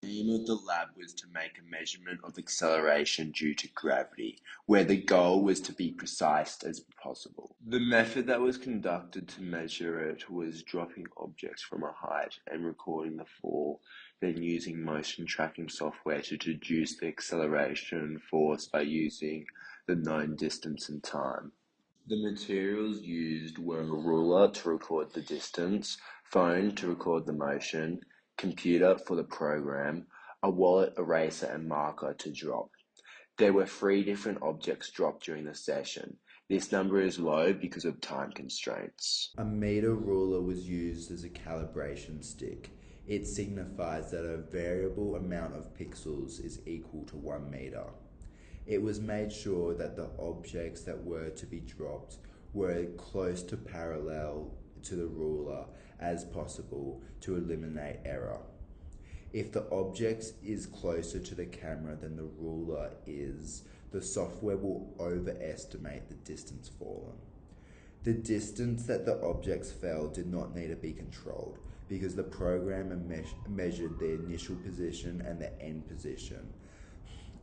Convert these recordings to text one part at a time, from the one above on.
The aim of the lab was to make a measurement of acceleration due to gravity, where the goal was to be precise as possible. The method that was conducted to measure it was dropping objects from a height and recording the fall, then using motion tracking software to deduce the acceleration force by using the known distance and time. The materials used were a ruler to record the distance, phone to record the motion, computer for the program, a wallet, eraser, and marker to drop. There were 3 different objects dropped during the session. This number is low because of time constraints. A meter ruler was used as a calibration stick. It signifies that a variable amount of pixels is equal to 1 meter. It was made sure that the objects that were to be dropped were close to parallel to the ruler as possible to eliminate error. If the object is closer to the camera than the ruler is, the software will overestimate the distance fallen. The distance that the objects fell did not need to be controlled because the programmer measured the initial position and the end position.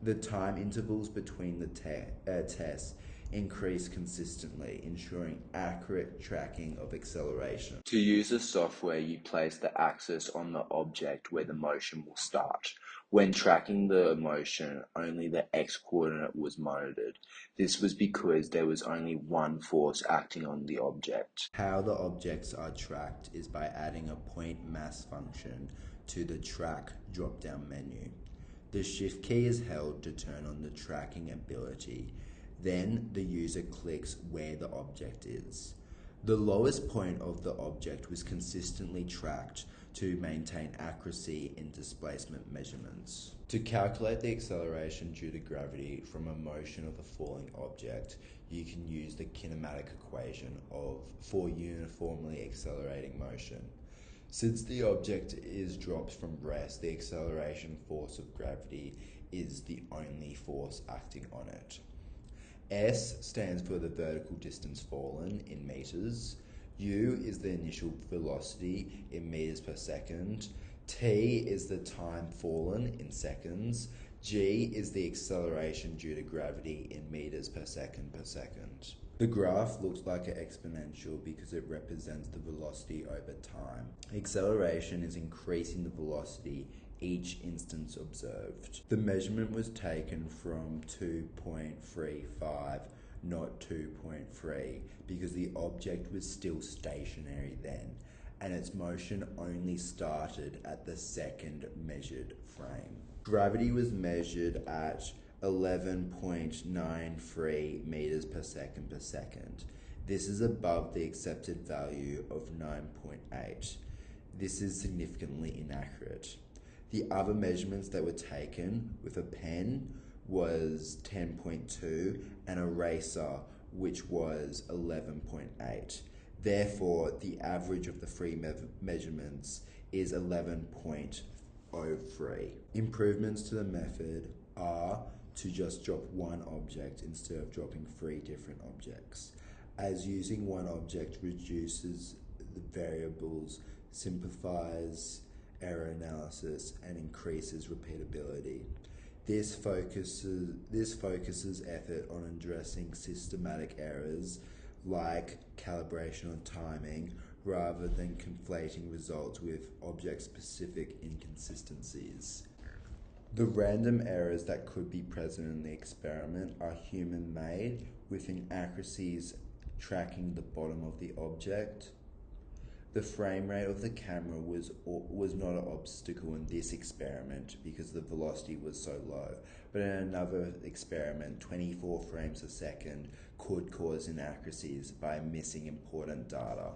The time intervals between the tests increased consistently, ensuring accurate tracking of acceleration. To use the software, you place the axis on the object where the motion will start. When tracking the motion, only the x-coordinate was monitored. This was because there was only one force acting on the object. How the objects are tracked is by adding a point mass function to the track drop-down menu. The shift key is held to turn on the tracking ability. Then the user clicks where the object is. The lowest point of the object was consistently tracked to maintain accuracy in displacement measurements. To calculate the acceleration due to gravity from a motion of a falling object, you can use the kinematic equation for uniformly accelerating motion. Since the object is dropped from rest, the acceleration force of gravity is the only force acting on it. S stands for the vertical distance fallen in meters. U is the initial velocity in meters per second. T is the time fallen in seconds. G is the acceleration due to gravity in meters per second per second. The graph looks like an exponential because it represents the velocity over time. Acceleration is increasing the velocity each instance observed. The measurement was taken from 2.35, not 2.3, because the object was still stationary then, and its motion only started at the second measured frame. Gravity was measured at 11.93 meters per second. This is above the accepted value of 9.8. This is significantly inaccurate. The other measurements that were taken with a pen was 10.2 and a eraser, which was 11.8. Therefore, the average of the 3 measurements is 11.03. Improvements to the method are to just drop one object instead of dropping 3 different objects, as using one object reduces the variables, simplifies error analysis, and increases repeatability. This focuses effort on addressing systematic errors like calibration on timing, rather than conflating results with object-specific inconsistencies. The random errors that could be present in the experiment are human-made, with inaccuracies tracking the bottom of the object. The frame rate of the camera was not an obstacle in this experiment because the velocity was so low, but in another experiment, 24 frames a second could cause inaccuracies by missing important data.